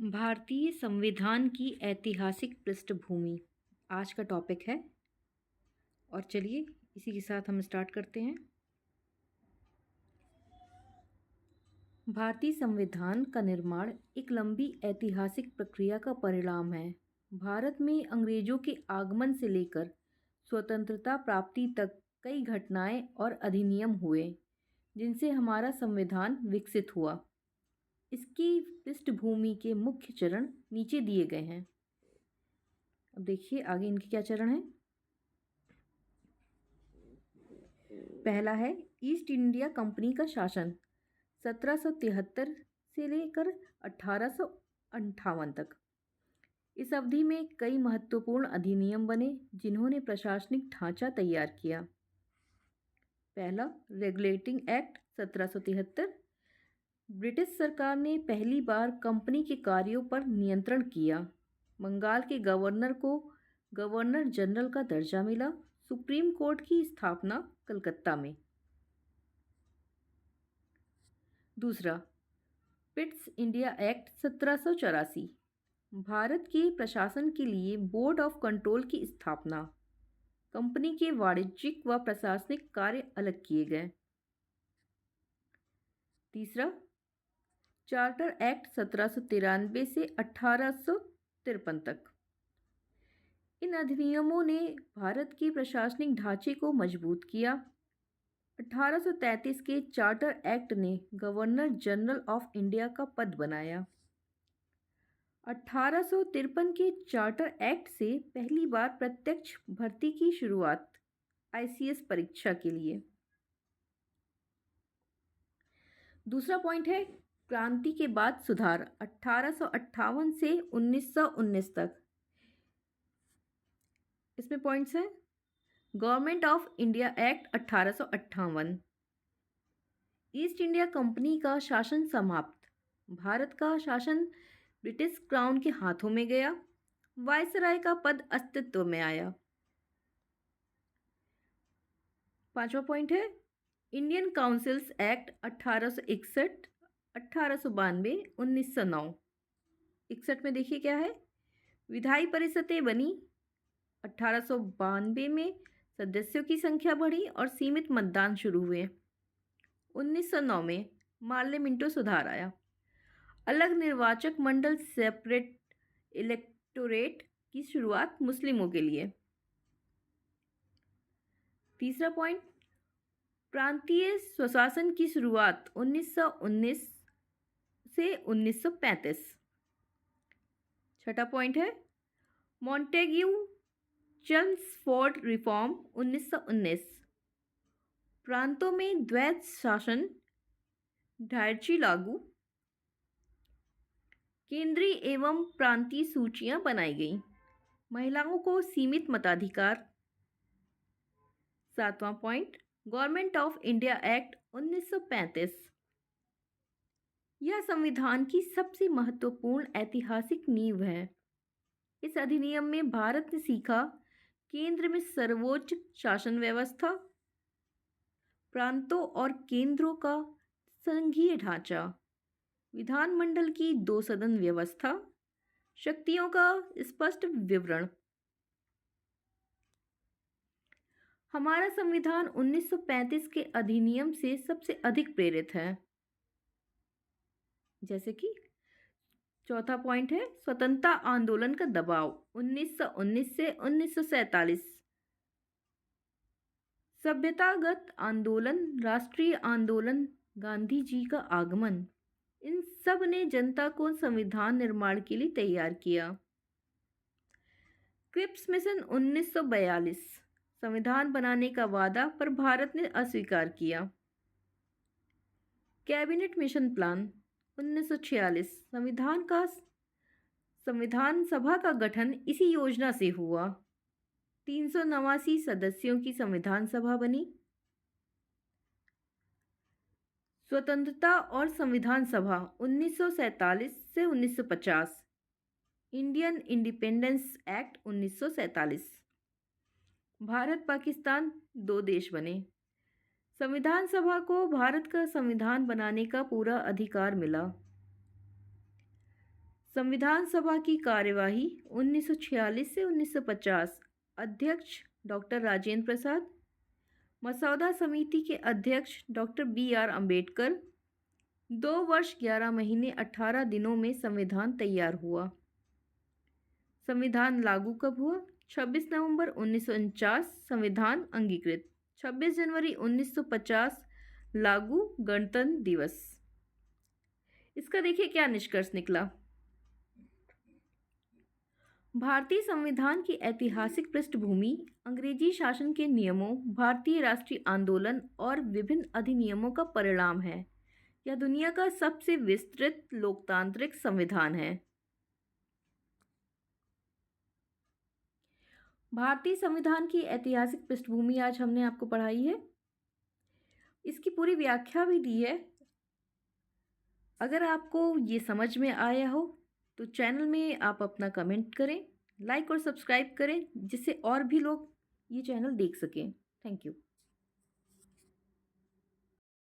भारतीय संविधान की ऐतिहासिक पृष्ठभूमि आज का टॉपिक है। और चलिए इसी के साथ हम स्टार्ट करते हैं। भारतीय संविधान का निर्माण एक लंबी ऐतिहासिक प्रक्रिया का परिणाम है। भारत में अंग्रेजों के आगमन से लेकर स्वतंत्रता प्राप्ति तक कई घटनाएं और अधिनियम हुए जिनसे हमारा संविधान विकसित हुआ। इसकी पृष्ठभूमि के मुख्य चरण नीचे दिए गए हैं। अब देखिए आगे इनके क्या चरण हैं। पहला है ईस्ट इंडिया कंपनी का शासन 1773 से लेकर 1858 तक। इस अवधि में कई महत्वपूर्ण अधिनियम बने जिन्होंने प्रशासनिक ढांचा तैयार किया। पहला रेगुलेटिंग एक्ट 1773। ब्रिटिश सरकार ने पहली बार कंपनी के कार्यों पर नियंत्रण किया। बंगाल के गवर्नर को गवर्नर जनरल का दर्जा मिला। सुप्रीम कोर्ट की स्थापना कलकत्ता में। दूसरा पिट्स इंडिया एक्ट 1784। भारत के प्रशासन के लिए बोर्ड ऑफ कंट्रोल की स्थापना। कंपनी के वाणिज्यिक व प्रशासनिक कार्य अलग किए गए। तीसरा चार्टर एक्ट 1793 से 1853 तक। इन अधिनियमों ने भारत के प्रशासनिक ढांचे को मजबूत किया। 1833 के चार्टर एक्ट ने गवर्नर जनरल ऑफ इंडिया का पद बनाया। 1853 के चार्टर एक्ट से पहली बार प्रत्यक्ष भर्ती की शुरुआत आईसीएस परीक्षा के लिए। दूसरा पॉइंट है क्रांति के बाद सुधार 1858 से 1919 तक। इसमें पॉइंट्स हैं government of India act 1858। East India company का शासन समाप्त। भारत का शासन ब्रिटिश क्राउन के हाथों में गया। वायसराय का पद अस्तित्व में आया। पांचवा पॉइंट है इंडियन काउंसिल्स एक्ट 1861, 1892, 1909। 61 में देखिए क्या है, विधायी परिषदें बनी। 1892 में सदस्यों की संख्या बढ़ी और सीमित मतदान शुरू हुए। 1909 में पार्लियामेंटो सुधार आया। अलग निर्वाचक मंडल सेपरेट इलेक्टोरेट की शुरुआत मुस्लिमों के लिए। तीसरा पॉइंट प्रांतीय स्वशासन की शुरुआत 1919 से 1935। छठा पॉइंट है मॉन्टेग्यू चेम्सफोर्ड रिफॉर्म 1919। प्रांतों में द्वैत शासन डायरची लागू। केंद्रीय एवं प्रांतीय सूचियां बनाई गईं। महिलाओं को सीमित मताधिकार। सातवां point government of India act 1935। यह संविधान की सबसे महत्वपूर्ण ऐतिहासिक नींव है। इस अधिनियम में भारत ने सीखा केंद्र में सर्वोच्च शासन व्यवस्था, प्रांतों और केंद्रों का संघीय ढांचा, विधानमंडल की 2 सदन व्यवस्था, शक्तियों का स्पष्ट विवरण। हमारा संविधान 1935 के अधिनियम से सबसे अधिक प्रेरित है। जैसे कि चौथा पॉइंट है स्वतंत्रता आंदोलन का दबाव 1919 से 1947। सभ्यतागत आंदोलन, राष्ट्रीय आंदोलन, गांधी जी का आगमन, इन सब ने जनता को संविधान निर्माण के लिए तैयार किया। Cripps mission 1942। संविधान बनाने का वादा पर भारत ने अस्वीकार किया। Cabinet mission plan 1946। संविधान सभा का गठन इसी योजना से हुआ। 389 सदस्यों की संविधान सभा बनी। स्वतंत्रता और संविधान सभा 1947 से 1950। Indian independence act 1947। Bharat Pakistan 2 देश बने। संविधान सभा को भारत का संविधान बनाने का पूरा अधिकार मिला। संविधान सभा की कार्यवाही 1946 से 1950। अध्यक्ष डॉक्टर राजेंद्र प्रसाद। मसौदा समिति के अध्यक्ष डॉक्टर बी.आर. अम्बेडकर। 2 वर्ष 11 महीने 18 दिनों में संविधान तैयार हुआ। संविधान लागू कब हुआ? 26 नवंबर 1949 संविधान अंगीकृत। 26 जनवरी 1950 लागू गणतंत्र दिवस। इसका देखिए क्या निष्कर्ष निकला। भारतीय संविधान की ऐतिहासिक पृष्ठभूमि अंग्रेजी शासन के नियमों, भारतीय राष्ट्रीय आंदोलन और विभिन्न अधिनियमों का परिणाम है। यह दुनिया का सबसे विस्तृत लोकतांत्रिक संविधान है। भारतीय संविधान की ऐतिहासिक पृष्ठभूमि आज हमने आपको पढ़ाई है। इसकी पूरी व्याख्या भी दी है। अगर आपको ये समझ में आया हो तो चैनल में आप अपना कमेंट करें, लाइक और सब्सक्राइब करें, जिससे और भी लोग ये चैनल देख सकें। Thank you.